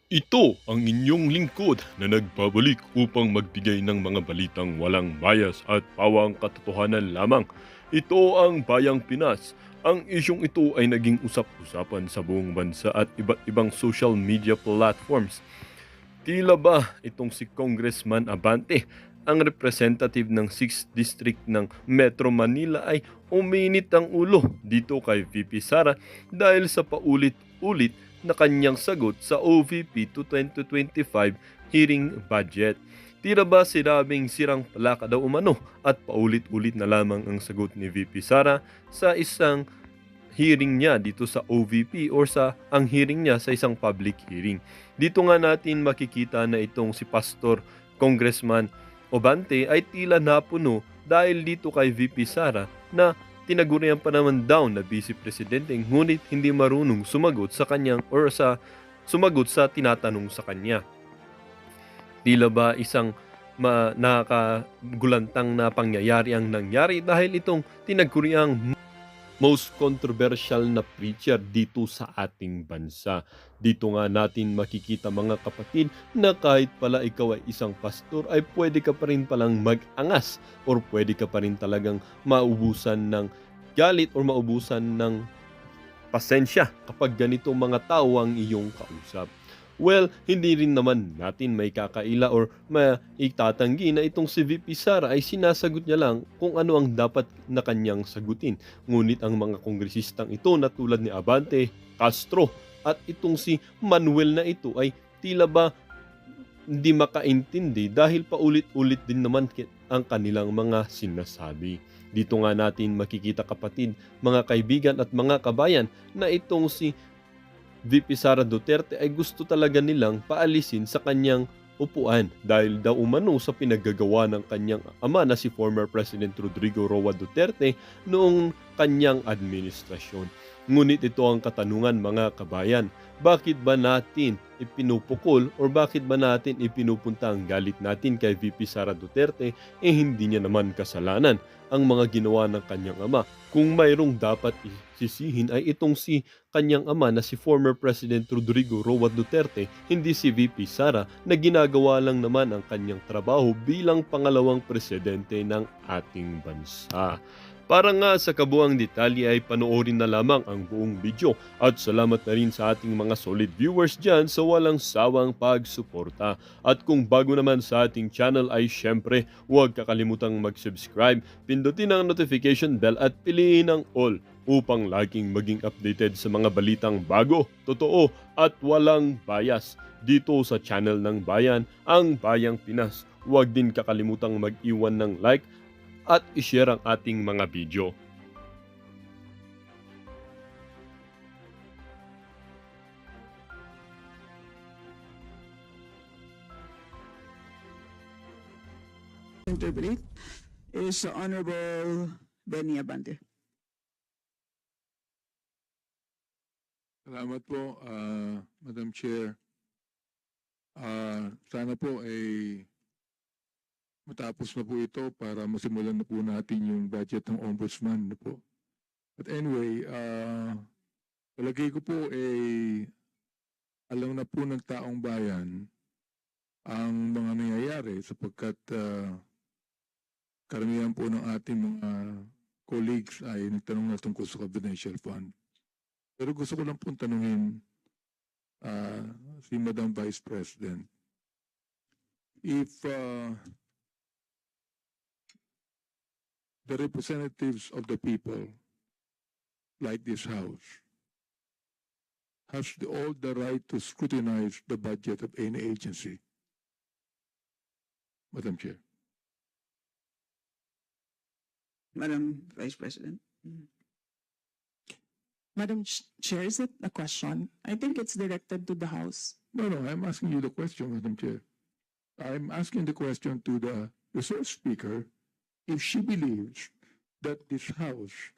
Ito ang inyong lingkod na nagbabalik upang magbigay ng mga balitang walang bias at pawang katotohanan lamang. Ito ang Bayang Pinas. Ang isyong ito ay naging usap-usapan sa buong bansa at iba't ibang social media platforms. Tila ba itong si Congressman Abante, ang representative ng 6th District ng Metro Manila ay uminit ang ulo dito kay VP Sara dahil sa paulit-ulit na kanyang sagot sa OVP to 2025 hearing budget. Tira ba sinabing sirang palaka daw umano at paulit-ulit na lamang ang sagot ni VP Sara sa isang hearing niya dito sa OVP or sa ang hearing niya sa isang public hearing. Dito nga natin makikita na itong si Pastor Congressman Obante ay tila napuno dahil dito kay VP Sara na tinagurian pa naman daw na Vice Presidente ngunit hindi marunong sumagot sa kanyang or sa sumagot sa tinatanong sa kanya. Tila ba isang nakakagulantang na pangyayari ang nangyari dahil itong tinaguriang most controversial na preacher dito sa ating bansa. Dito nga natin makikita mga kapatid na kahit pala ikaw ay isang pastor ay pwede ka pa rin palang mag-angas or pwede ka pa rin talagang maubusan ng galit or maubusan ng pasensya kapag ganito mga tao ang iyong kausap. Well, hindi rin naman natin may kakaila or maitatanggi na itong si VP Sara ay sinasagot niya lang kung ano ang dapat na kanyang sagutin. Ngunit ang mga kongresistang ito na tulad ni Abante, Castro at itong si Manuel na ito ay tila ba hindi makaintindi dahil paulit-ulit din naman ang kanilang mga sinasabi. Dito nga natin makikita kapatid, mga kaibigan at mga kabayan na itong si VP Sara Duterte ay gusto talaga nilang paalisin sa kanyang upuan dahil daw umano sa pinaggagawa ng kanyang ama na si former President Rodrigo Roa Duterte noong kanyang administrasyon. Ngunit ito ang katanungan mga kabayan, bakit ba natin ipinupukol or bakit ba natin ipinupunta ang galit natin kay VP Sara Duterte hindi niya naman kasalanan ang mga ginawa ng kanyang ama. Kung mayroong dapat sisihin ay itong si kanyang ama na si former President Rodrigo Roa Duterte, hindi si VP Sara na ginagawa lang naman ang kanyang trabaho bilang pangalawang presidente ng ating bansa. Para nga sa kabuang detalye ay panoorin na lamang ang buong video at salamat na rin sa ating mga solid viewers dyan sa walang sawang pagsuporta. At kung bago naman sa ating channel ay syempre huwag kakalimutang mag-subscribe, pindutin ang notification bell at piliin ang all upang laging maging updated sa mga balitang bago, totoo at walang bias dito sa channel ng Bayan, ang Bayang Pinas. Huwag din kakalimutang mag-iwan ng like at ishare ang ating mga video. Interpret is Honorable Benny Abante. Salamat po, Madam Chair. Sana po ay matapos na po ito para masimulan na po natin yung budget ng Ombudsman na po. But anyway, palagay ko po ay alam na po ng taong bayan ang mga nangyayari sapagkat karamihan po ng ating mga colleagues ay nagtanong na tungkol sa confidential fund. Pero gusto ko lang pong tanungin si Madam Vice President, if the representatives of the people, like this House, has all the right to scrutinize the budget of any agency. Madam Chair. Madam Vice President. Madam Chair, is it a question? I think it's directed to the House. No, I'm asking you the question, Madam Chair. I'm asking the question to the resource speaker if she believes that this House,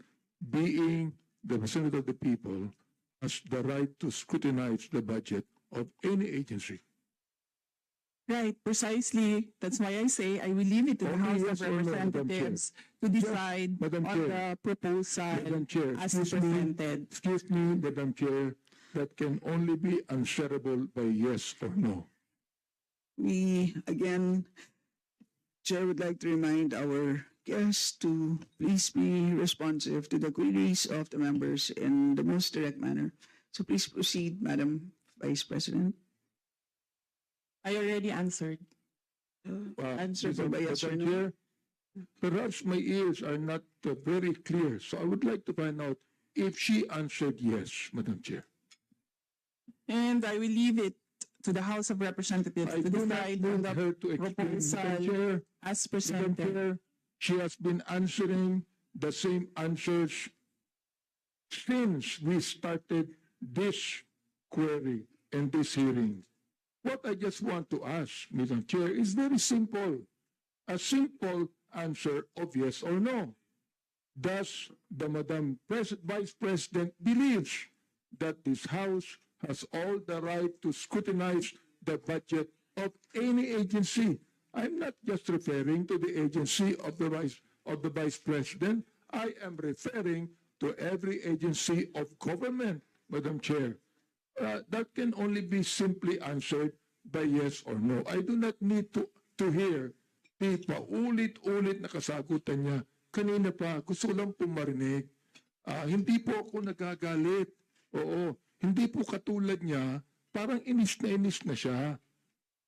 being the representative of the people, has the right to scrutinize the budget of any agency. Right, precisely. That's why I say I will leave it to the Only House yes of or no, Madam Representatives to decide Madam on Chair. the proposal Madam Chair, as excuse me, presented. excuse me, Madam Chair. that can only be answerable by yes or no. We, again, Chair would like to remind our guests to please be responsive to the queries of the members in the most direct manner. So please proceed, Madam Vice President. I already answered. Answer Madam- by yes or Madam no. Chair, perhaps my ears are not very clear, so I would like to find out if she answered yes, Madam Chair. And I will leave it to the House of Representatives I to do not decide on need the her to explain, Madam proposal Chair. as Madam presented. Chair, she has been answering the same answers since we started this query and this hearing. What I just want to ask, Madam Chair, is very simple. A simple answer of yes or no. Does the Vice President believes that this House has all the right to scrutinize the budget of any agency? I'm not just referring to the agency of the Vice President. I am referring to every agency of government, Madam Chair. That can only be simply answered by yes or no. I do not need to hear paulit-ulit na kasagutan niya. Kanina pa, gusto ko lang pong marinig. Hindi po ako nagagalit. Oo, hindi po katulad niya, parang inis na siya.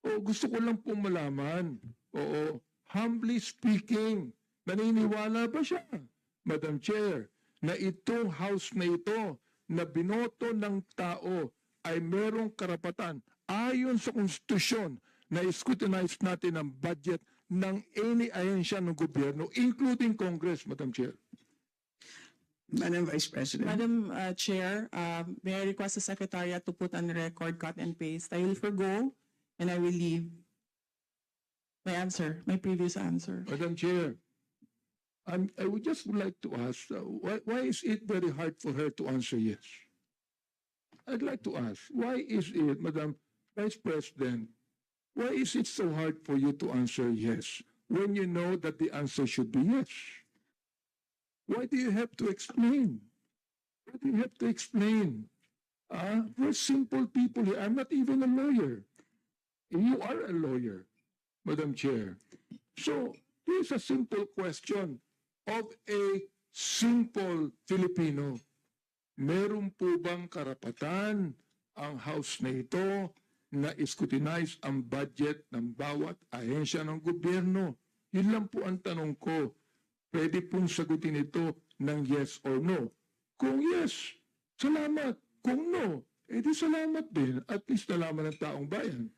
Oo, gusto ko lang pong malaman. Oo, humbly speaking, naniniwala ba siya, Madam Chair, na itong House na ito, na binoto ng tao, ay merong karapatan ayon sa konstitusyon na scrutinize natin ang budget ng any ahensya ng gobyerno, including Congress, Madam Chair. Madam Vice President. Madam Chair, may I request the Secretariat to put on record, cut and paste. I will forgo and I will leave my answer, my previous answer. Madam Chair, I would just like to ask, why is it very hard for her to answer yes? I'd like to ask, why is it, Madam Vice President, why is it so hard for you to answer yes when you know that the answer should be yes? Why do you have to explain? Why do you have to explain? We're simple people here. I'm not even a lawyer. You are a lawyer, Madam Chair. So, this is a simple question of a simple Filipino. Meron po bang karapatan ang House na ito na scrutinize ang budget ng bawat ahensya ng gobyerno? Yun lang po ang tanong ko. Pwede pong sagutin ito ng yes or no. Kung yes, salamat. Kung no, edi salamat din. At least nalaman ng taong bayan.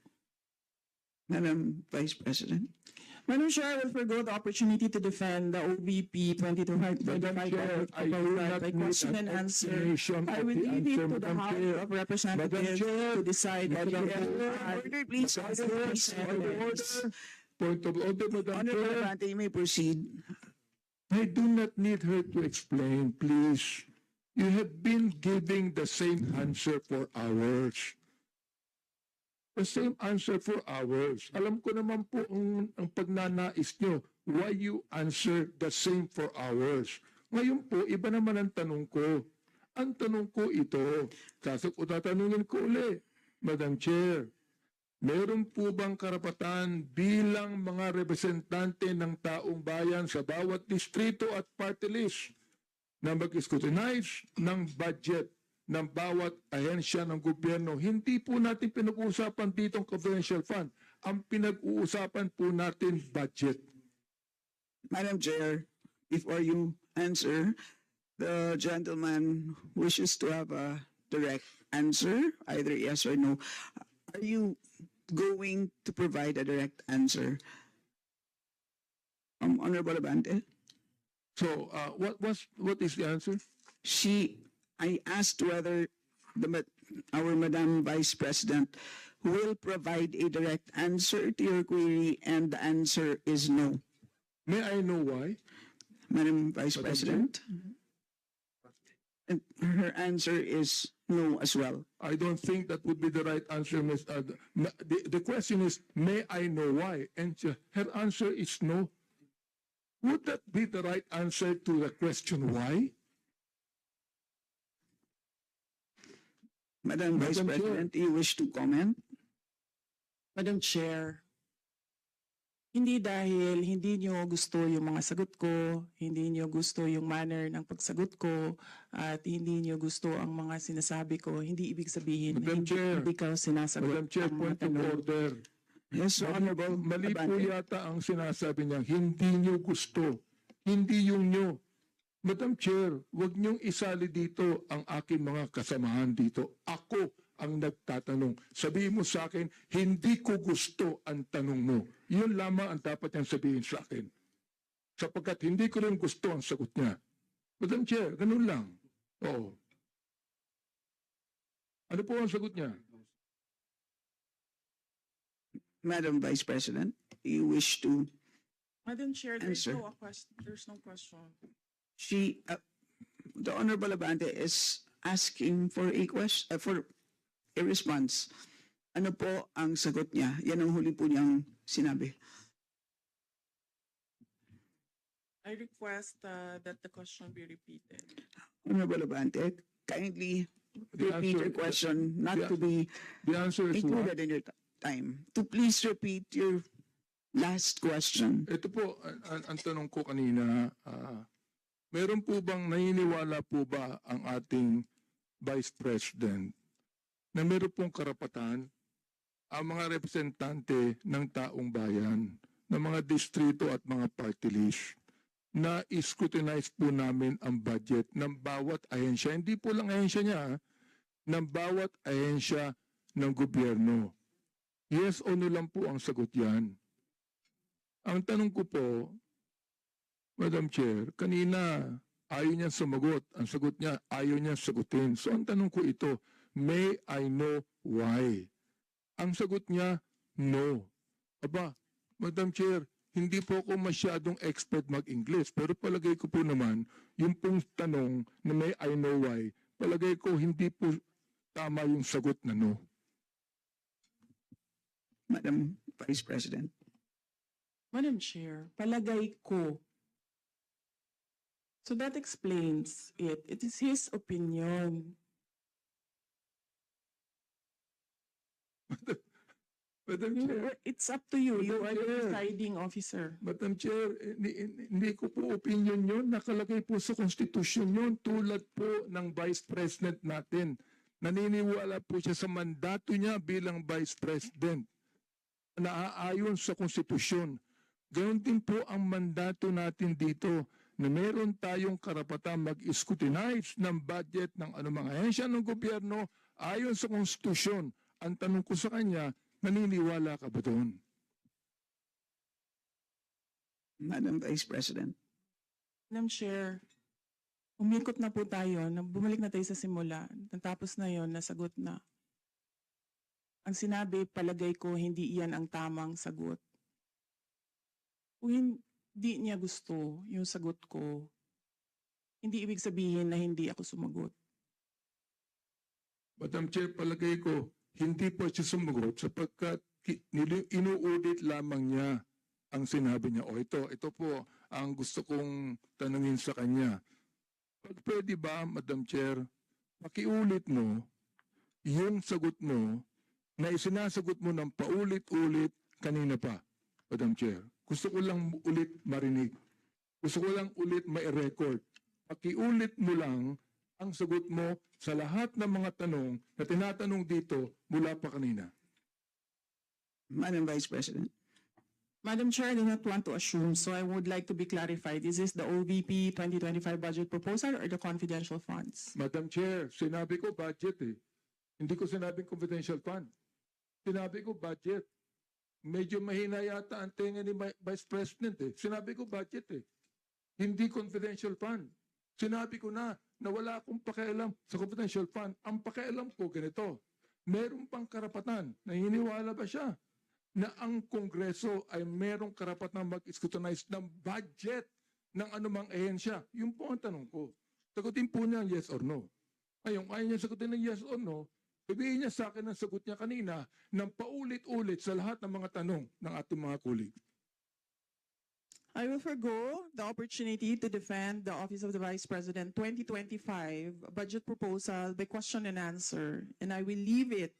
Madam Vice President. Madam Chair, I will forgo the opportunity to defend the OVP 2225 Madam Chair, I do not by need question an and answer. explanation I of will the leave it answer, to the Madam House Chair. of Representatives Madam Chair, to decide. Madam if Chair, Order, please. Point of order, Madam Honorable Chair. Abante, you may proceed. I do not need her to explain, please. You have been giving the same answer for hours. The same answer for hours. Alam ko naman po ang pagnanais nyo, why you answer the same for hours. Ngayon po, iba naman ang tanong ko. Ang tanong ko ito, tatanungin ko uli, Madam Chair, meron po bang karapatan bilang mga representante ng taong bayan sa bawat distrito at party list na mag-scrutinize ng budget ng bawat ahensya ng gobyerno? Hindi po natin pinag-uusapan dito ang confidential fund. Ang pinag-uusapan po natin budget. Madam Chair, before you answer, the gentleman wishes to have a direct answer, either yes or no. Are you going to provide a direct answer? Honorable Abante? So, what is the answer? I asked whether our Madam Vice President will provide a direct answer to your query, and the answer is no. May I know why? Madam Vice Madam President? And her answer is no as well. I don't think that would be the right answer, Ms. The question is, may I know why? And her answer is no. Would that be the right answer to the question why? Madam Vice Madam Chair. President, do you wish to comment? Madam Chair, hindi dahil hindi niyo gusto yung mga sagot ko, hindi niyo gusto yung manner ng pagsagot ko, at hindi niyo gusto ang mga sinasabi ko, hindi ibig sabihin na Madam Chair. hindi ka sinasagot Madam Chair, ang mga point of tanong. order. Yes, Honorable Mali po Abante. yata ang sinasabi niya, hindi niyo gusto. Hindi yung niyo. Madam Chair, huwag niyong isali dito ang aking mga kasamahan dito. Ako ang nagtatanong. Sabihin mo sa akin, hindi ko gusto ang tanong mo. Yun lamang ang dapat niyang sabihin sa akin. Sapagkat hindi ko rin gusto ang sagot niya. Madam Chair, ganun lang. Oo. Ano po ang sagot niya? Madam Vice President, do you wish to? Madam Chair, Answer. there's no question. The Honorable Abante is asking for a question, for a response. Ano po ang sagot niya? Yan ang huli po niyang sinabi. I request that the question be repeated. Honorable Abante, kindly The repeat answer- your question, not the- to be The answer is what? included in your time. To please repeat your last question. Ito po, ang tanong ko kanina, meron po bang naniniwala po ba ang ating Vice President na meron pong karapatan ang mga representante ng taong bayan, ng mga distrito at mga party list na scrutinize po namin ang budget ng bawat ahensya, hindi po lang ahensya niya, ng bawat ahensya ng gobyerno. Yes o no lang po ang sagot yan. Ang tanong ko po, Madam Chair, kanina ayaw niya sumagot. Ang sagot niya, ayaw niya sagutin. So ang tanong ko ito, may I know why? Ang sagot niya, no. Aba, Madam Chair, hindi po ako masyadong expert mag-English, pero palagay ko po naman, yung pong tanong na may I know why, palagay ko hindi po tama yung sagot na no. Madam Vice President. Madam Chair, palagay ko. So that explains it. It is his opinion. Madam Chair, It's up to you. You are Madam the Chair. presiding officer. Madam Chair, hindi ko po opinion yun. Nakalagay po sa konstitusyon yun tulad po ng Vice President natin. Naniniwala po siya sa mandato niya bilang Vice President. Naaayon sa konstitusyon. Gayon din po ang mandato natin dito na meron tayong karapatang mag-scrutinize ng budget ng anumang ahensya ng gobyerno ayon sa konstitusyon. Ang tanong ko sa kanya, naniniwala ka ba doon? Madam Vice President. Madam Chair, umikot na po tayo. Bumalik na tayo sa simula. Natapos na yon, nasagot na. Ang sinabi, palagay ko, hindi iyan ang tamang sagot. Kung hindi niya gusto yung sagot ko, hindi ibig sabihin na hindi ako sumagot. Madam Chair, palagay ko, hindi po siya sumagot sapagkat inuulit lamang niya ang sinabi niya. O ito po ang gusto kong tanungin sa kanya. Pwede ba, Madam Chair, pakiulit mo yung sagot mo na isinasagot mo ng paulit-ulit kanina pa, Madam Chair. Gusto ko lang ulit marinig. Gusto ko lang ulit ma-record. Pakiulit mo lang ang sagot mo sa lahat ng mga tanong na tinatanong dito mula pa kanina. Madam Vice President. Madam Chair, I do not want to assume, so I would like to be clarified. Is this the OVP 2025 budget proposal or the confidential funds? Madam Chair, sinabi ko budget eh. Hindi ko sinabing confidential fund. Sinabi ko budget. Medyo mahina yata ang tenga ni Vice President eh. Sinabi ko budget eh. Hindi confidential fund. Sinabi ko na wala akong pakialam sa confidential fund. Ang pakialam ko ganito. Meron pang karapatan. Naniniwala ba siya na ang Kongreso ay merong karapatan mag-scrutinize ng budget ng anumang ahensya? Yun po ang tanong ko. Sagutin po niya yes or no. Ngayon, ayaw niya sagutin ng yes or no, sabihin niya sa akin ang sagot niya kanina ng paulit-ulit sa lahat ng mga tanong ng ating mga kulig. I will forgo the opportunity to defend the Office of the Vice President 2025 budget proposal by question and answer, and I will leave it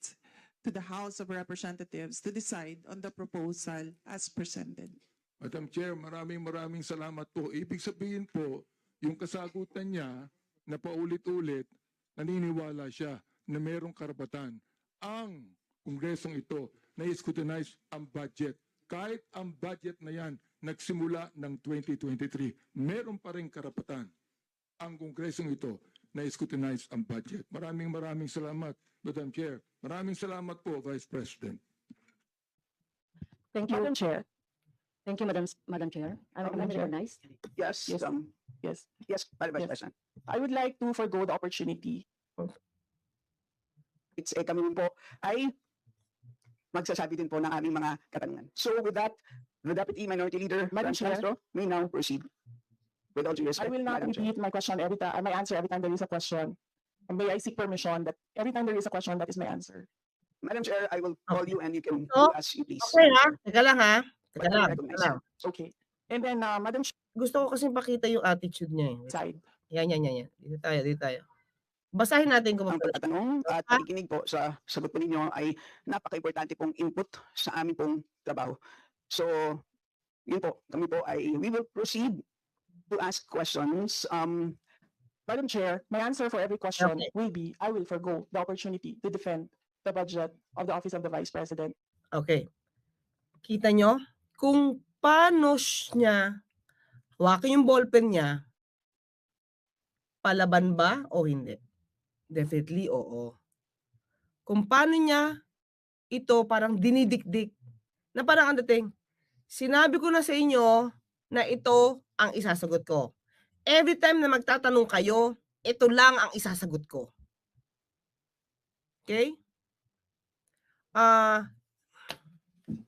to the House of Representatives to decide on the proposal as presented. Madam Chair, maraming salamat po. Ibig sabihin po, yung kasagutan niya na paulit-ulit, naniniwala siya na merong karapatan ang kongresong ito na scrutinize ang budget. Kahit ang budget na yan nagsimula ng 2023, meron pa rin karapatan ang kongresong ito na scrutinize ang budget. Maraming salamat, Madam Chair. Maraming salamat po, Vice President. Thank you. Madam Chair. Thank you, Madam Chair. I Madam Chair. recognize. Yes, Yes. Yes. yes, Madam Vice Yes. President. I would like to forgo the opportunity. Kami po ay magsasabi din po ng aming mga katanungan. So with that, the Deputy Minority Leader, Madam Franz Chair. Castro, may now proceed. With all due I respect, will not Madam Chair. repeat my question every time, my answer every time there is a question. And may I seek permission that every time there is a question, that is my answer. Madam Chair, I will call you and you can Oh, do as you please. Okay ha, teka lang ha. But Teka I lang, recognize teka lang. Okay. And then, Madam Gusto ko kasi pakita yung attitude niya eh. Side. Yan. Dito tayo. Basahin natin kung Ang pagtatanong at Ah. pakikinig po sa sagot po ninyo ay napaka-importante pong input sa aming pong trabaho. So, yun po, kami po ay we will proceed to ask questions. Madam Chair, my answer for every question Okay. will be, I will forgo the opportunity to defend the budget of the Office of the Vice President. Okay. Kita nyo? Kung paano niya hawakin yung ballpen niya, palaban ba o hindi? Definitely, oo. Kung paano niya ito parang dinidikdik, na parang ang dating, sinabi ko na sa inyo na ito ang isasagot ko. Every time na magtatanong kayo, ito lang ang isasagot ko. Okay?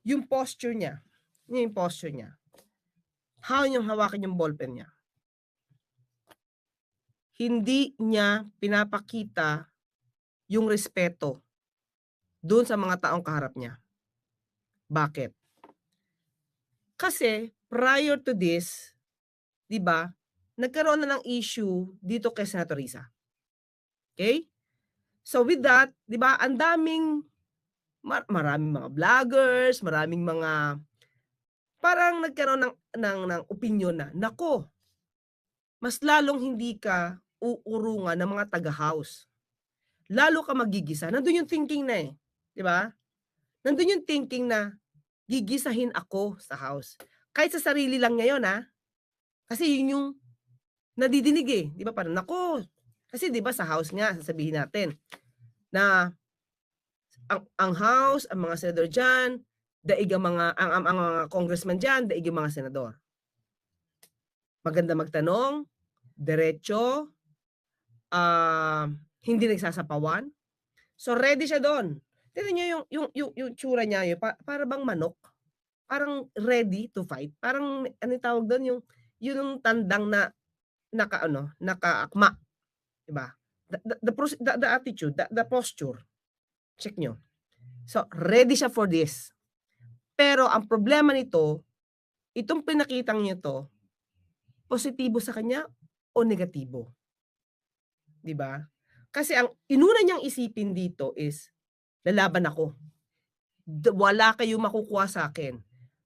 Yung posture niya. Yung posture niya. How niyang hawakan yung ballpen niya. Hindi niya pinapakita yung respeto doon sa mga taong kaharap niya. Bakit? Kasi prior to this, 'di ba, nagkaroon na ng issue dito kay Senator Risa. Okay? So with that, 'di ba, ang daming maraming mga vloggers, maraming mga parang nagkaroon ng opinion na, nako, mas lalong hindi ka uurungan ng mga taga-house. Lalo ka magigisa. Nandun yung thinking na eh. Di ba? Nandun yung thinking na gigisahin ako sa house. Kahit sa sarili lang ngayon ha. Kasi yun yung nadidinig eh. Di ba? Parang, nako. Kasi di ba sa house nga, sasabihin natin na ang house, ang mga senador dyan, daig ang mga congressman dyan, daig ang mga senador. Maganda magtanong, diretso, hindi nagsasapawan. So ready siya doon. Tignan niyo yung tsura niya, para bang manok. Parang ready to fight. Parang ano tawag doon, yung tandang na nakaakma. Diba? The attitude, the posture. Check nyo. So ready siya for this. Pero ang problema nito, itong pinakitang niyo to, positibo sa kanya o negatibo? 'Di ba? Kasi ang inuna niyang isipin dito is, lalaban ako. Wala kayong makukuha sa akin.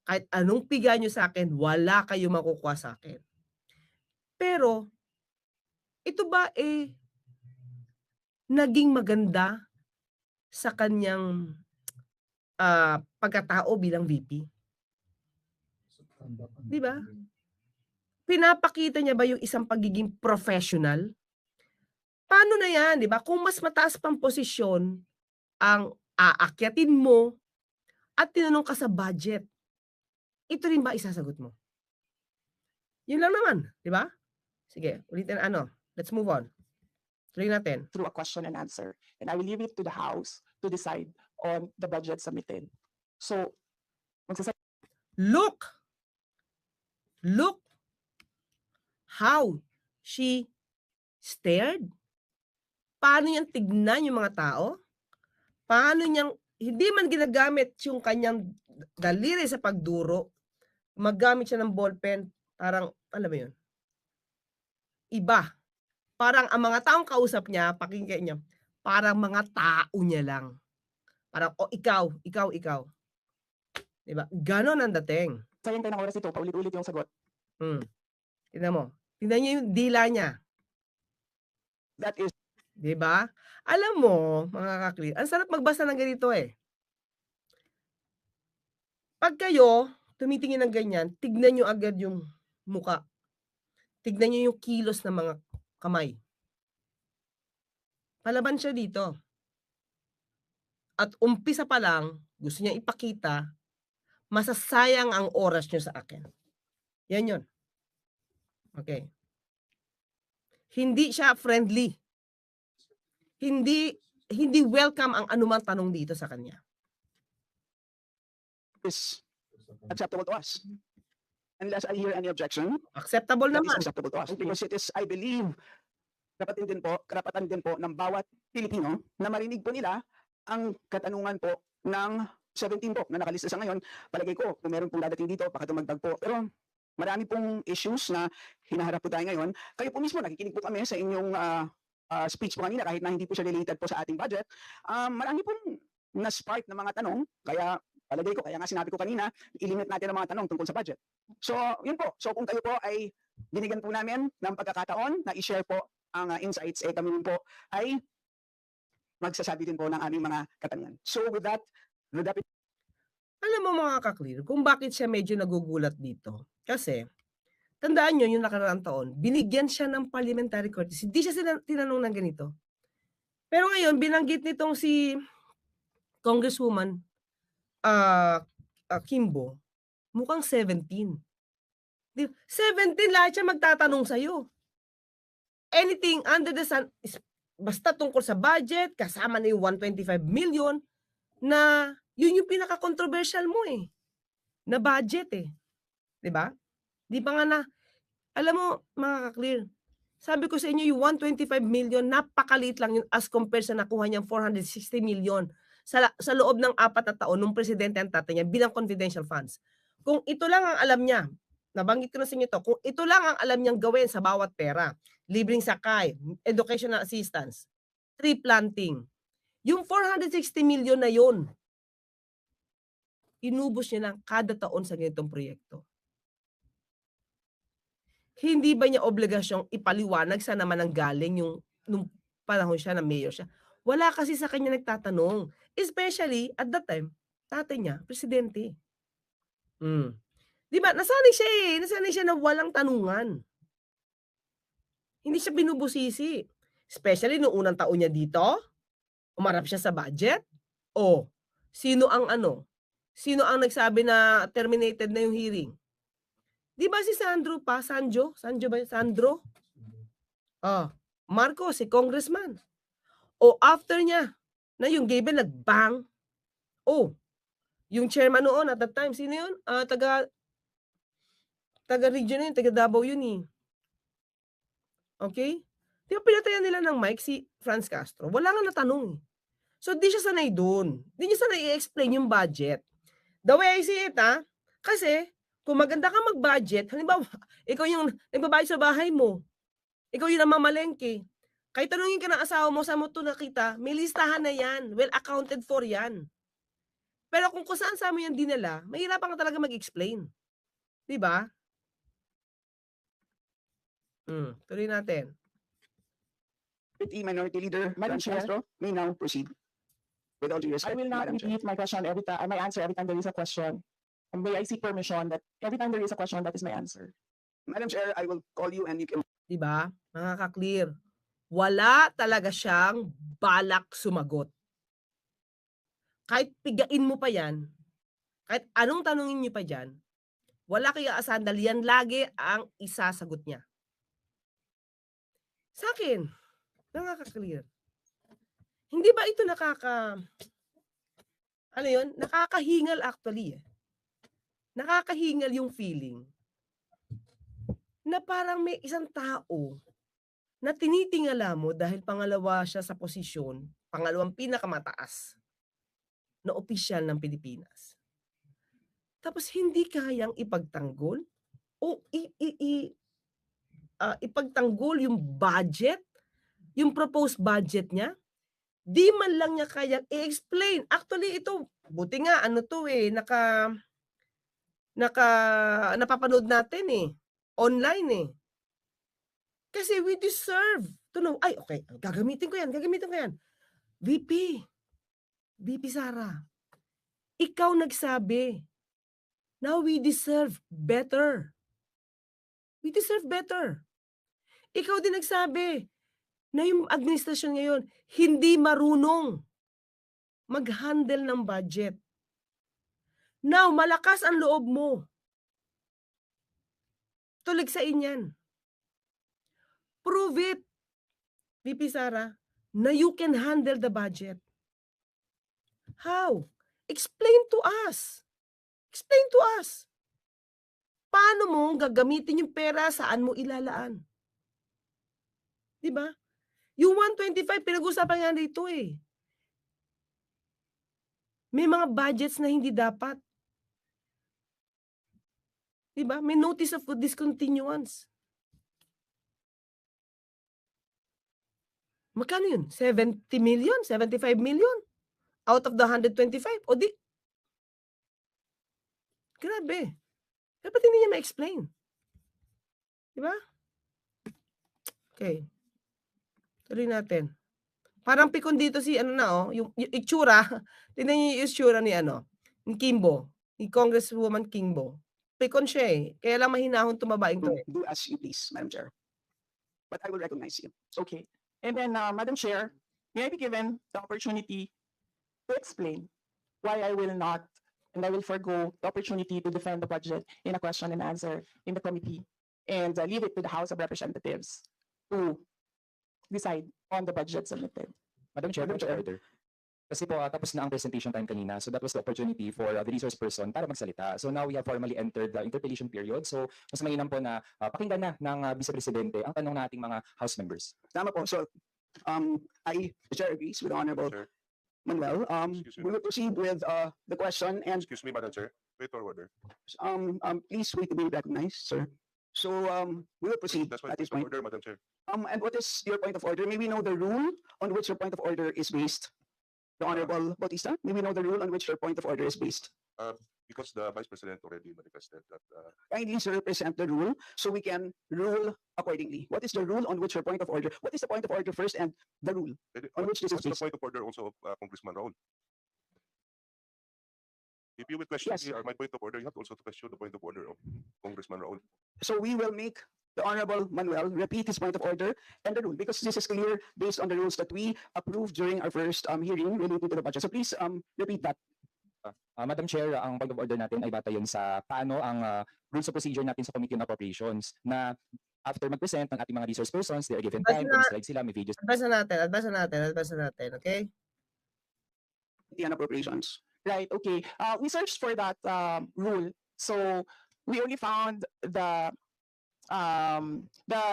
Kahit anong piga niyo sa akin, wala kayong makukuha sa akin. Pero, ito ba naging maganda sa kanyang pagkatao bilang VP? 'Di ba? Pinapakita niya ba yung isang pagiging professional? Paano na yan, 'di ba? Kung mas mataas pang posisyon ang aakyatin mo at tinanong ka sa budget, ito rin ba isasagot mo? Yun lang naman, 'di ba? Sige, ulitin let's move on. Tuloy natin. through a question and answer. And I will leave it to the House to decide on the budget submitted. So, Look how she stared. Paano niyang tignan yung mga tao? Paano niyang, hindi man ginagamit yung kanyang daliri sa pagduro, Maggamit siya ng ballpen, parang, alam mo yun, iba. Parang ang mga taong kausap niya, pakinggan niyo, parang mga tao niya lang. Parang, "O ikaw, ikaw, ikaw." 'Di ba? Gano'n ang dating. Sayang tayo ng oras ito, paulit-ulit yung sagot. Hmm, tignan mo. Tignan niyo yung dila niya, That is 'di ba? Alam mo, mga ka-clear, ang sarap magbasa ng ganito, eh. 'Pag kayo tumitingin ng ganyan, tignan niyo agad yung muka. Tignan niyo yung kilos ng mga kamay. Palaban siya dito. At umpisa pa lang, gusto niya ipakita, masasayang ang oras niyo sa akin. Yan yun. Okay. Hindi siya friendly. Hindi hindi welcome ang anumang tanong dito sa kanya. is acceptable to us. Unless I hear any objection, Acceptable that is naman. acceptable to us. Because it is, I believe, karapatan din po ng bawat Pilipino na marinig po nila ang katanungan po ng 17 po na nakalista sa ngayon. Palagay ko, kung meron pong dadating dito, baka dumagdag po. Pero marami pong issues na hinaharap po tayo ngayon. Kayo po mismo, nakikinig po kami sa inyong speech po kanina, kahit na hindi po siya related po sa ating budget. Marami pong na-spark na mga tanong, kaya palagay ko, kaya nga sinabi ko kanina, ilimit natin ang mga tanong tungkol sa budget. So, yun po. So, kung kayo po ay binigyan po namin ng pagkakataon na i-share po ang insights, kami po ay magsasabi din po ng aming mga katanungan. So, with that, the Deputy Alam mo, mga ka-clear, kung bakit siya medyo nagugulat dito. Kasi, tandaan niyo yung nakaraang taon, binigyan siya ng parliamentary courtesy. Hindi siya tinanong ng ganito. Pero ngayon, binanggit nitong si Congresswoman Kimbo, mukhang 17. 17, lahat siya magtatanong sa'yo. Anything under the sun, basta tungkol sa budget, kasama na yung 125 million, na yun yung pinaka-controversial mo eh, na budget eh. 'Di ba? Di pa nga na, alam mo, mga ka-clear, sabi ko sa inyo, yung 125 million, napakaliit lang yun as compared sa nakuha niyang 460 million sa loob ng 4 na taon nung presidente ang tatay niya bilang confidential funds. Kung ito lang ang alam niya, nabanggit ko na sa inyo to, kung ito lang ang alam niyang gawin sa bawat pera, libreng sakay, educational assistance, tree planting, yung 460 million na yun, inubos niya lang kada taon sa ganitong proyekto. Hindi ba niya obligasyong ipaliwanag saan naman ang galing yung nung panahon siya na mayor siya? Wala kasi sa kanya nagtatanong. Especially at that time, tatay niya, presidente. 'Di ba? Nasanay siya eh. Nasanay siya na walang tanungan. Hindi siya binubusisi. Especially noong unang taon niya dito, umarap siya sa budget. O, sino ang nagsabi na terminated na yung hearing? Di ba si Sandro pa? Sanjo ba? Sandro? Marcos, si congressman. O after niya, na yung Gaben nagbang. O, yung chairman noon at that time, sino yun? Taga-region yun, taga Davao yun eh. Okay? Di ba pinatayan nila ng mic si Franz Castro? Wala nga natanong eh. So, di siya sanay dun. Di niya sanay i-explain yung budget. The way I see it, kasi, kung maganda ka mag-budget, halimbawa, ikaw yung nagbabudget sa bahay mo, ikaw yung namamalengke, kahit tanungin ka ng asawa mo, saan mo ito nakita, may listahan na yan, well accounted for yan. Pero kung saan mo yan dinala, mahirapan ka talaga mag-explain. Diba? Tuloy natin. Minority Leader Madam Franz Chair. Castro may now proceed. With all due respect, I will not Madam Chair. repeat my question my answer every time there is a question. And may I seek permission that every time there is a question, that is my answer. Madam Chair, I will call you and you can Diba? Mga ka-clear. Wala talaga siyang balak sumagot. Kahit pigain mo pa yan, kahit anong tanungin niyo pa dyan, wala kayo aasahan dahil yan lagi ang isasagot niya. Sa akin, nakaka-clear. Hindi ba ito nakakahingal actually eh. Nakakahingal yung feeling na parang may isang tao na tinitingala mo dahil pangalawa siya sa posisyon, pangalawang pinakamataas na opisyal ng Pilipinas. tapos hindi kayang ipagtanggol o ipagtanggol yung budget, yung proposed budget niya, di man lang niya kayang i-explain. Actually ito, buti nga ano 'to, naka napapanood natin, online, Kasi we deserve to know, "Ay okey, gagamitin ko 'yan, gagamitin ko 'yan." VP Sara, ikaw nagsabi na we deserve better. We deserve better. Ikaw din nagsabi na yung administrasyon ngayon hindi marunong mag-handle ng budget. Now, malakas ang loob mo. Tuligsain yan. Prove it, VP Sara, na you can handle the budget. How? Explain to us. Explain to us. Paano mo gagamitin yung pera, saan mo ilalaan? 'Di ba? Yung 125 pinag-usapan nga dito, May mga budgets na hindi dapat. 'Di ba? May notice of discontinuance. Magkano yun? 70 million? 75 million? Out of the 125? O di, grabe. Dapat hindi niya ma-explain. 'Di ba? Okay. Tuloy natin. Parang pikon dito si ano na, yung itsura. Tingnan niyo yung itsura ni Kimbo, ni Congresswoman Kimbo. Pikon siya, Kaya lang mahinahon tumabaing to, Do as you please, Madam Chair. But I will recognize you. Okay. And then, Madam Chair, may I be given the opportunity to explain why I will not and I will forgo the opportunity to defend the budget in a question and answer in the committee and leave it to the House of Representatives to decide on the budget submitted. Madam Chair, point of order. Kasi po tapos na ang presentation time kanina, so that was the opportunity for the resource person para magsalita. So now we have formally entered the interpellation period. So mas mainam po na pakinggan na ng Vice Presidente ang tanong nating mga House members. Tama po. So, the Chair agrees with the Honorable Sir, Manuel. excuse me. We will proceed with the question, and Excuse me, Madam Chair. Wait for order. please wait to be recognized, sir. So, we will proceed That's my at this point point. of order, Madam Chair. And what is your point of order? May we know the rule on which your point of order is based? The Honorable Bautista, may we know the rule on which your point of order is based? Because the Vice President already manifested that Kindly, sir, present the rule so we can rule accordingly. What is the rule on which your point of order? What is the point of order first and the rule on which this is what's the based? point of order also of Congressman Raul? If you will question Yes. me or my point of order, you have also to question the point of order of Congressman Raul. So we will make the Honorable Manuel repeat his point of order and the rule, because this is clear based on the rules that we approved during our first hearing related to the budget. So please repeat that. Madam Chair, ang point of order natin ay bata yun sa paano ang rules of procedure natin sa Committee on Appropriations na after mag-present ng ating mga resource persons, they are given time, may slides sila, may videos. Advance na natin, okay? The appropriations. Right, okay. We searched for that rule. So we only found the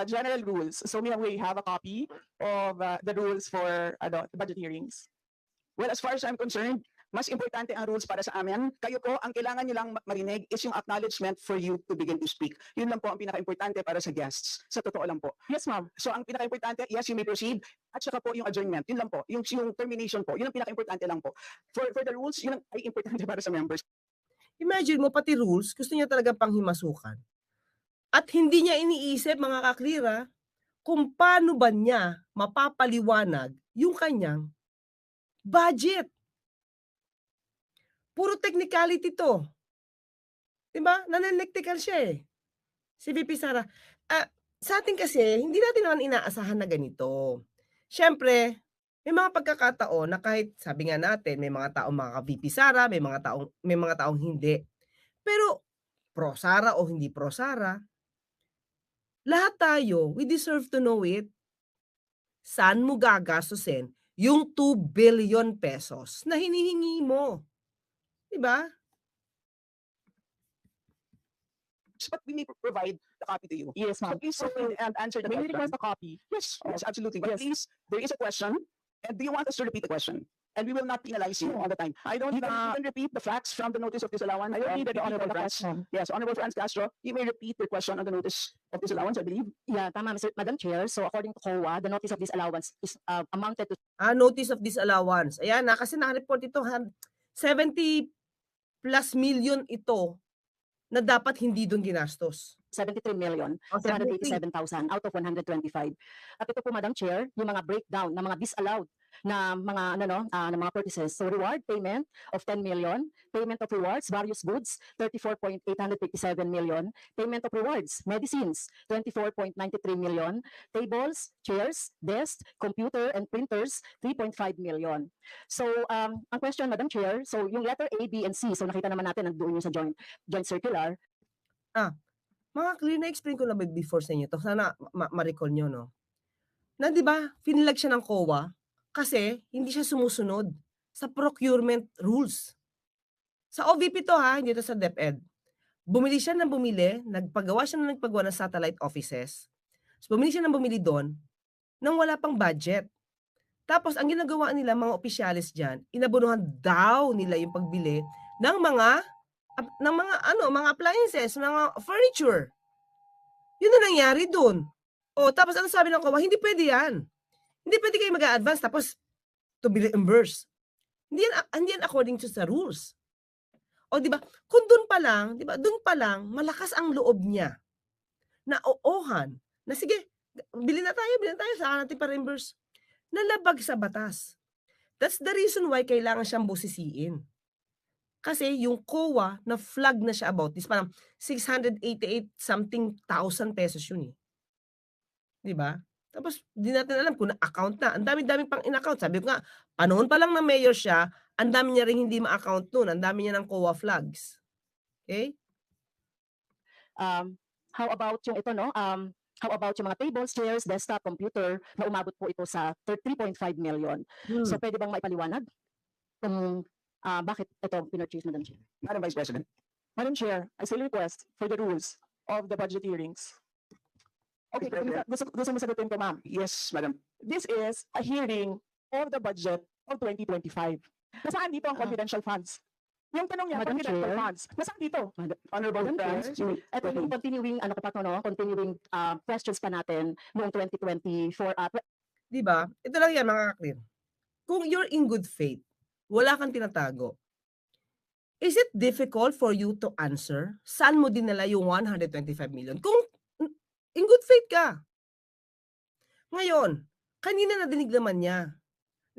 general rules. So may we have a copy of the rules for budget hearings. Well, as far as I'm concerned, mas importante ang rules para sa amin. Kayo po, ang kailangan nyo lang marinig is yung acknowledgement for you to begin to speak. Yun lang po ang pinaka-importante para sa guests. Sa totoo lang po. Yes, ma'am. So ang pinaka-importante, yes, you may proceed. At saka po yung adjournment. Yun lang po. Yung termination po. Yun ang pinaka-importante lang po. For the rules, yun ang ay importante para sa members. Imagine mo, pati rules, gusto niya talaga panghimasukan. At hindi niya iniisip, mga kaklira, kung paano ba niya mapapaliwanag yung kanyang budget. Puro technicality to. Diba? Nananektikal siya Si VP Sara. Sa atin kasi, hindi natin naman inaasahan na ganito. Siyempre, may mga pagkakataon na kahit sabi nga natin, may mga taong mga VP Sara, may mga taong hindi. Pero pro Sara o hindi pro Sara, lahat tayo, we deserve to know it. Saan mo gagastusin yung 2 billion pesos na hinihingi mo? Diba? But we may provide the copy to you. Yes, So ma'am. please proceed and answer the May we question. request a copy? Yes, absolutely. But Yes. please, there is a question. And do you want us to repeat the question? and we will not penalize you all the time. I don't, You can repeat the facts from the notice of disallowance. I don't need the to repeat Honorable the Franz. question. Yes, Honorable Franz Castro, you may repeat your question on the notice of disallowance, I believe. Yeah, tama, Madam Chair. So according to COA, the notice of disallowance is amounted to Notice of disallowance. Ayan na, kasi naka-report ito, 70 plus million ito na dapat hindi doon ginastos. 73,287,000 out of 125. At ito po, Madam Chair, yung mga breakdown ng mga disallowed na mga na mga purchases. So reward payment of 10 million, payment of rewards, various goods, 34.857 million, payment of rewards, medicines, 24.93 million, tables, chairs, desks, computer and printers, 3.5 million. So ang question, Madam Chair, so yung letter A, B, and C, so nakita naman natin nandoon yung sa joint circular. Mga clear, na-explain ko na before sa inyo to. Sana ma-recall nyo, no? Na di ba, finilag siya ng COA kasi hindi siya sumusunod sa procurement rules. Sa OVP to ha, hindi to sa DepEd. Bumili siya ng bumili, nagpagawa ng satellite offices. So, bumili siya ng bumili doon nang wala pang budget. Tapos, ang ginagawa nila, mga opisyalis dyan, inabunuhan daw nila yung pagbili ng mga appliances, mga furniture. Yun na nangyari doon. O, tapos ano sabi ng COA? Hindi pwede yan. Hindi pwede kayo mag-a-advance tapos to be reimbursed. Hindi yan according to the rules. O, di ba? Kung doon pa lang, di ba? Doon pa lang, malakas ang loob niya na oohan, na sige, bilhin na tayo, saka natin pa-reimburse. Nalabag sa batas. That's the reason why kailangan siyang busisiin. Kasi yung COA na flag na siya about this, parang 688 something thousand pesos yun eh. Di ba? Tapos di natin alam kung na-account na. Ang dami-daming pang in-account. Sabi ko nga, panahon pa lang na mayor siya, ang dami niya rin hindi ma-account nun. Ang dami niya ng COA flags. Okay? How about yung ito, no? How about yung mga tables, chairs, desktop, computer, na umabot po ito sa 3.5 million. So pwede bang maipaliwanag kung bakit ito pinurchase, Madam Chair? Madam Vice President. Madam Chair, I still request for the rules of the budget hearings. Okay, gusto mo sagutin ko, ma'am. Yes, Madam. This is a hearing of the budget of 2025. Nasaan dito ang confidential funds? Yung tanong niya, Madam confidential Chair. funds. Nasaan dito? Honorable Madam Franz, Chair, ito yung continuing, continuing questions pa natin noong 2024. Di ba? Ito lang yan, mga clear. Kung you're in good faith, wala kang tinatago, is it difficult for you to answer saan mo dinala yung 125 million? Kung in good faith ka. Ngayon, kanina nadinig naman niya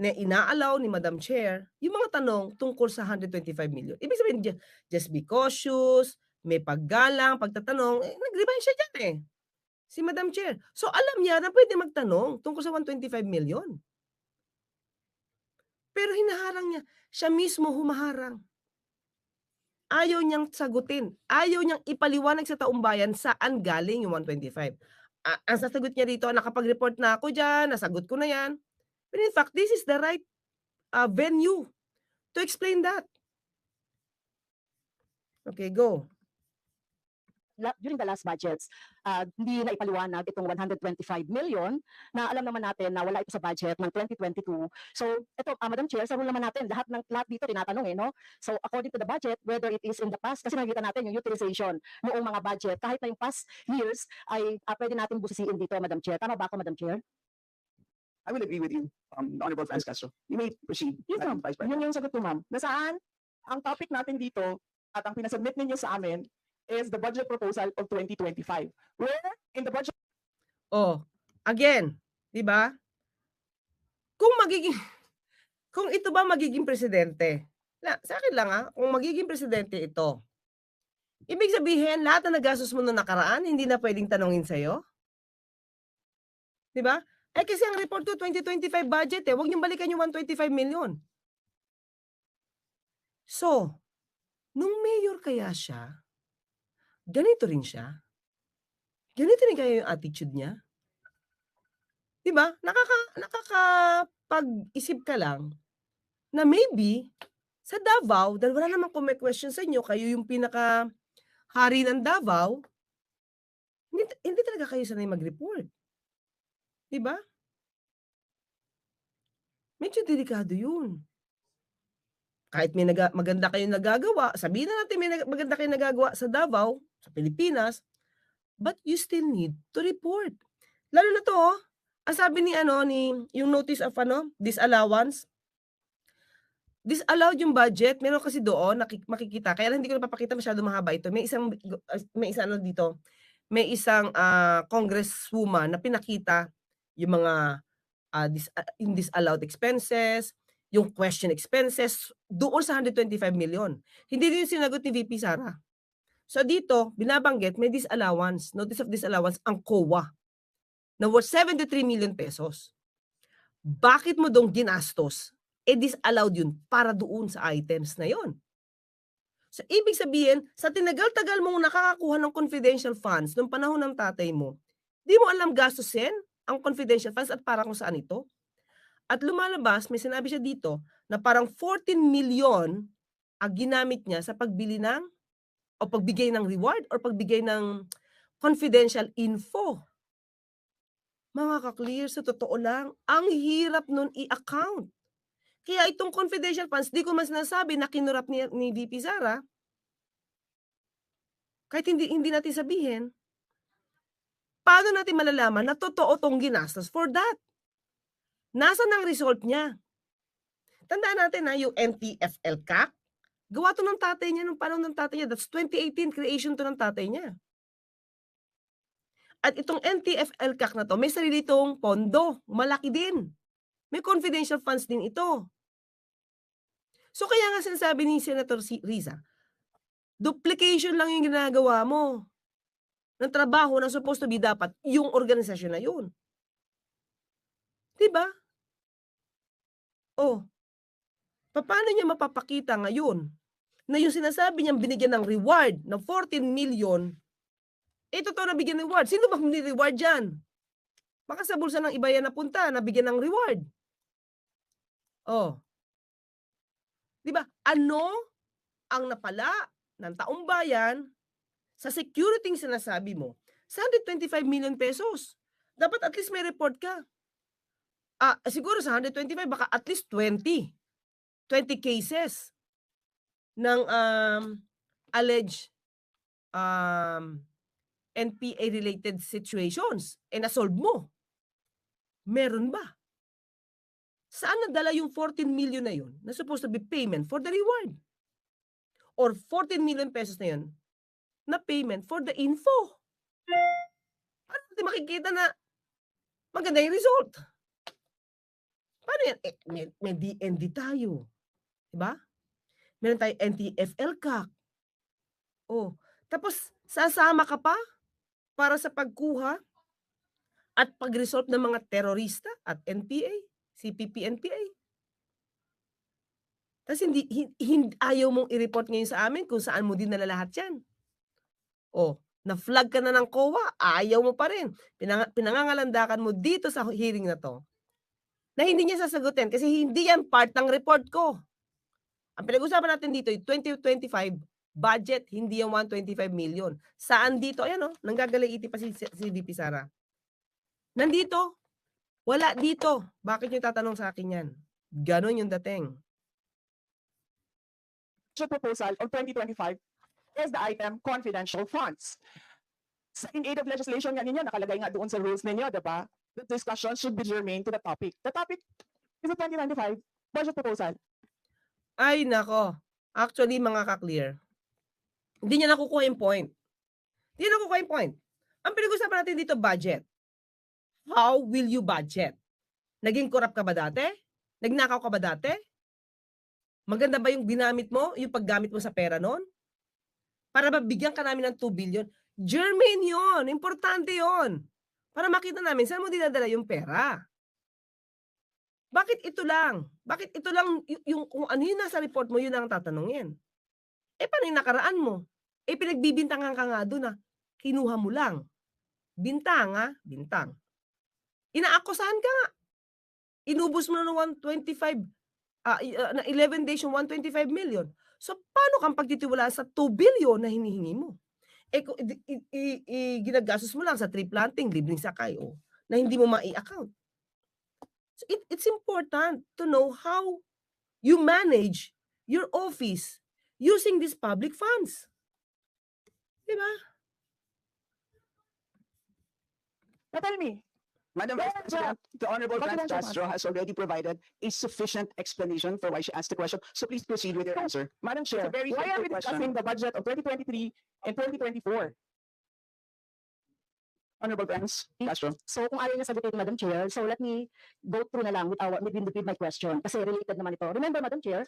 na inaalaw ni Madam Chair yung mga tanong tungkol sa 125 million. Ibig sabihin, just be cautious, may paggalang, pagtatanong, nag-remind siya dyan eh. Si Madam Chair. So alam niya na pwede magtanong tungkol sa 125 million. Pero hinaharang niya. Siya mismo humaharang. Ayaw niyang sagutin. Ayaw niyang ipaliwanag sa taong bayan saan galing yung 125. Ang sasagot niya dito, nakapag-report na ako dyan, nasagot ko na yan. But in fact, this is the right venue to explain that. Okay, go. During the last budgets, hindi na ipaliwanag itong 125 million na alam naman natin na wala ito sa budget ng 2022. So, ito, Madam Chair, sa rule naman natin, lahat dito tinatanong no? So, according to the budget, whether it is in the past, kasi nakikita natin yung utilization noong mga budget, kahit na yung past years, ay pwede natin busisiin dito, Madam Chair. Tama ba ako, Madam Chair? I will agree with you, Honorable Franz Castro. You may proceed, Yes, Madam ma'am. Vice President. Yun yung sagot ko, ma'am. Nasaan ang topic natin dito at ang pinasubmit ninyo sa amin is the budget proposal of 2025. Where in the budget Oh, again, 'di ba? Kung ito ba magiging presidente? Sa akin lang kung magiging presidente ito. Ibig sabihin, lahat na nagastos mo noong nakaraan, hindi na pwedeng tanungin sa'yo? 'Di ba? Kasi ang report ko 2025 budget huwag niyong balikan yung 125 million. So, nung mayor kaya siya, ganito rin siya. Ganito rin kaya yung attitude niya. 'Di ba? Nakakapag-isip ka lang na maybe sa Davao, dahil wala namang question sa inyo, kayo yung pinaka-hari ng Davao, hindi talaga kayo sanay mag-report. 'Di ba? Medyo delikado yun. Kahit may maganda kayong nagagawa, sabihin na natin may maganda kayong nagagawa sa Davao, sa Pilipinas, but you still need to report. Lalo na 'to, ang sabi ni yung notice of disallowance, disallowed yung budget. Meron kasi doon makikita, kaya lang hindi ko napapakita, masyadong mahaba ito. May isang dito, may isang congresswoman na pinakita yung mga yung disallowed expenses, yung question expenses doon sa 125 million. Hindi din sinagot ni VP Sara. So dito, binabanggit may disallowance, notice of disallowance ang COA na worth 73 million pesos. Bakit mo dong ginastos? Disallowed yun para doon sa items na yon. So ibig sabihin, sa tinagal-tagal mong nakakakuha ng confidential funds nung panahon ng tatay mo, di mo alam gastusin ang confidential funds at para kung saan ito. At lumalabas, may sinabi siya dito na parang 14 million ang ginamit niya sa pagbili ng o pagbigay ng reward or pagbigay ng confidential info. Mga ka-clear, sa totoo lang, ang hirap nun i-account. Kaya itong confidential funds, di ko mas nasabi na kinurap ni VP Sara, kahit hindi natin sabihin, paano natin malalaman na totoo tong ginastos for that? Nasaan ang result niya? Tandaan natin na yung NTFL CAC, gawa to ng tatay niya nung panahon ng tatay niya. That's 2018 creation to ng tatay niya. At itong NTFL CAC na to, may sarili itong pondo. Malaki din. May confidential funds din ito. So kaya nga sinasabi ni Senator Riza, duplication lang yung ginagawa mo ng trabaho na supposed to be dapat yung organisasyon na yun. Diba? Oh, paano niya mapapakita ngayon na yung sinasabi niyang binigyan ng reward ng 14 million, totoo na bigyan ng reward? Sino ba ni-reward dyan? Baka sa bulsa ng iba yan napunta na bigyan ng reward. Oh. Diba? Ano ang napala ng taong bayan sa security sinasabi mo? Sa 125 million pesos. Dapat at least may report ka. Siguro sa 125, baka at least 20 cases ng alleged NPA-related situations na-solve mo. Meron ba? Saan nadala yung 14 million na yun na supposed to be payment for the reward? Or 14 million pesos na yun na payment for the info? Paano natin makikita na maganda yung result? Paano yan? May DND tayo. Diba? Meron tayo NTFL CAC. Oh, tapos sasama ka pa para sa pagkuha at pag-resolve ng mga terorista at NPA, CPP, NPA. Tapos hindi ayaw mong i-report ngayon sa amin kung saan mo din nalalahat yan. Oh, na-flag ka na ng COA, ayaw mo pa rin. Pinangangalandakan mo dito sa hearing na to na hindi niya sasagutin kasi hindi yan part ng report ko. Ang pinag-usapan natin dito, yung 2025 budget, hindi yung 125 million. Saan dito? Ayan nanggagalaiti pa si VP Sara. Nandito. Wala dito. Bakit niyo tatanong sa akin yan? Ganon yung dating. Proposal of 2025 is the item confidential funds. In aid of legislation nga ninyo, nakalagay nga doon sa rules ninyo, diba? The discussion should be germane to the topic. The topic is the 2025 budget proposal. Ay, nako. Actually, mga ka-clear, hindi niya nakukuha yung point. Hindi niya nakukuha yung point. Ang pinag-usapan natin dito, budget. How will you budget? Naging corrupt ka ba dati? Nagnakaw ka ba dati? Maganda ba yung ginamit mo, yung paggamit mo sa pera noon? Para mabigyan ka namin ng 2 billion. Germane yun. Importante yun. Para makita namin saan mo dinadala yung pera. Bakit ito lang? Bakit ito lang yung kung ano yun nasa report mo, yun ang tatanungin? Paano yung nakaraan mo? Pinagbibintangan ka nga doon na kinuha mo lang. Bintang bintang. Inaakusahan ka nga. Inubos mo na ng 125, na 11 days yung 125 million. So, paano kang pagtitiwalaan sa 2 billion na hinihingi mo? Ginagastos mo lang sa tree planting, libreng sakay, na hindi mo mai-account. So it's important to know how you manage your office using these public funds. Diba? Now tell me, Madam Vice Yeah, President, the Honorable Franz Confidential Castro has already provided a sufficient explanation for why she asked the question. So please proceed with your answer. Madam Chair, a very why are simple we question. discussing the budget of 2023 and 2024? Honorable Franz Castro. So kung ayaw niya sagutin, Madam Chair, so let me go through na lang with my question kasi related naman ito. Remember, Madam Chair,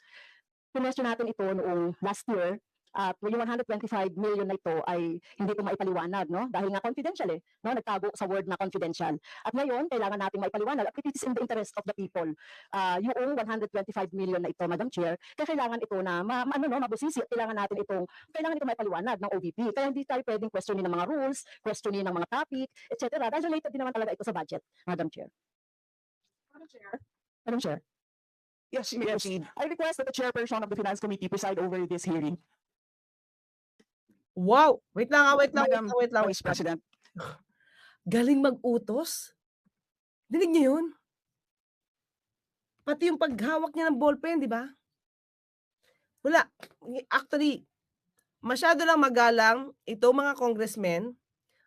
pinwestiyon natin ito noong last year at yung 125 million na ito ay hindi ko maipaliwanag, no? Dahil nga confidential no? Nagtago sa word na confidential. At ngayon, kailangan nating maipaliwanag at it is in the interest of the people. Yung 125 million na ito, Madam Chair, kaya kailangan ito na mabusisi at kailangan ito maipaliwanag ng OVP. Kaya hindi tayo pwedeng questionin ng mga rules, questionin ng mga topic, etc. Dahil related din naman talaga ito sa budget, Madam Chair. Madam Chair. Yes, you may proceed. I request that the chairperson of the Finance Committee preside over this hearing. Wow! Wait lang. Madam Vice President. Galing mag-utos. Dinig niyo yun? Pati yung paghawak niya ng ballpen, di ba? Wala. Actually, masyado lang magalang itong mga congressmen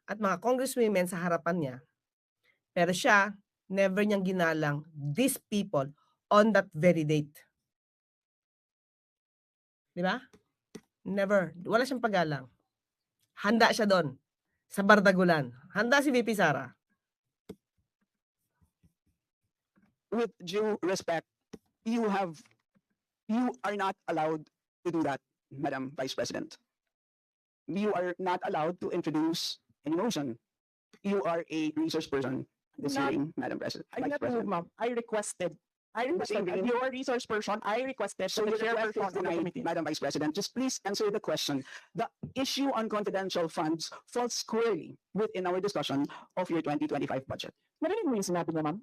at mga congresswomen sa harapan niya. Pero siya, never niyang ginalang these people on that very date. Di ba? Never. Wala siyang paggalang. Handa siya doon. Sa Bardagulan. Handa si VP Sara. With due respect, you are not allowed to do that, Madam Vice President. You are not allowed to introduce any motion. You are a resource person this Not- hearing, Madam President. I did Vice not move, President. ma'am. I requested same as vein. your resource person, I requested So the your request chairperson is of the denied, committee. Madam Vice President. Just please answer the question. The issue on confidential funds falls squarely within our discussion of your 2025 budget. Narinig mo yung sinabi niya, ma'am?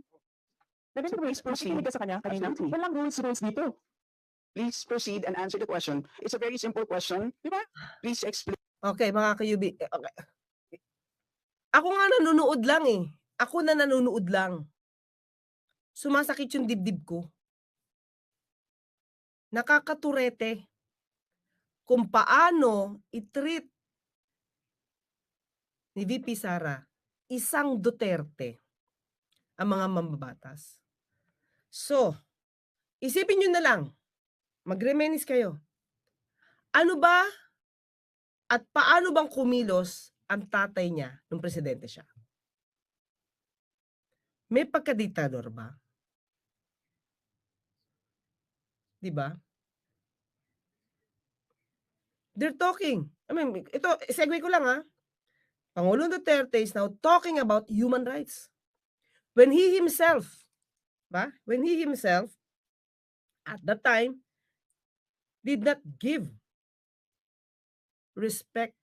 Narinig mo yung Proceed. nakikinig ka sa kanya kanina? Absolutely. Walang rules dito. Please proceed and answer the question. It's a very simple question. Di ba? Please explain. Okay, mga kayubi. Okay. Ako nga nanonood lang eh. Ako na nanonood lang. Sumasakit yung dibdib ko. Nakakaturete kung paano i-treat ni VP Sara isang Duterte ang mga mambabatas. So, isipin nyo na lang, mag-reminisce kayo. Ano ba at paano bang kumilos ang tatay niya nung presidente siya? May pagkadiktador ba? Di ba? They're talking. I mean, ito, segue ko lang ha. Pangulong Duterte is now talking about human rights. When he himself, at that time, did not give respect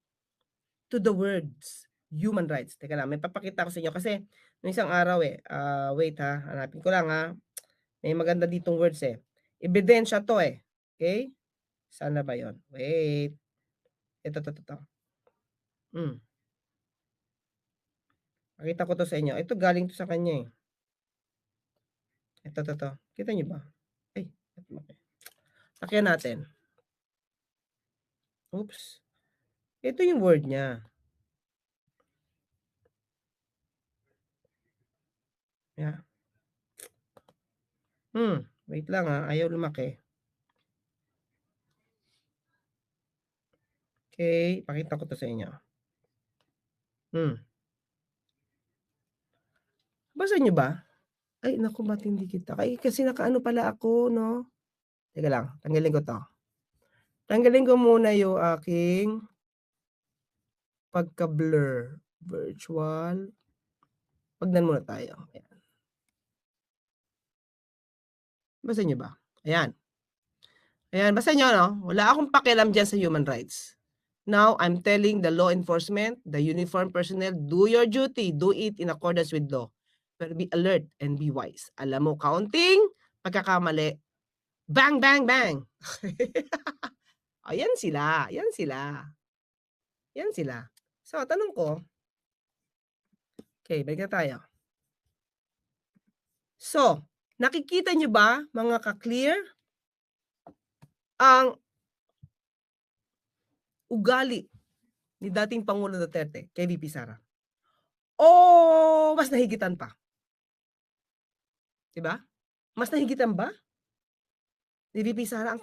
to the words human rights. Teka lang, may papakita ko sa inyo kasi noong isang araw wait ha, hanapin ko lang ha. May maganda ditong words Ebidensya to Okay? Sana ba yon? Wait. Ito. Pakita ko to sa inyo. Ito galing to sa kanya Ito. Kita niyo ba? Ay, takyan natin. Oops. Ito yung word niya. Yeah. Wait lang ayaw lumaki. Okay, pakita ko to sa inyo. Basa niyo ba? Ay, naku, matindi kita. Kasi nakaano pala ako, no? Teka lang, tanggalin ko to. Tanggalin ko muna yung aking pagka-blur. Virtual. Pagdan muna tayo. Ayan. Basa niyo ba? Ayan. Basa niyo, no? Wala akong pakialam dyan sa human rights. Now, I'm telling the law enforcement, the uniformed personnel, do your duty. Do it in accordance with law. Pero be alert and be wise. Alam mo, counting, pagkakamali, bang, bang, bang. Yan sila. So, tanong ko, okay, balik na tayo. So, nakikita nyo ba, mga ka-clear, ang ugali ni dating Pangulo Duterte kay VP Sara? O mas nahigitan pa? Diba? Mas nahigitan ba ni VP Sara ang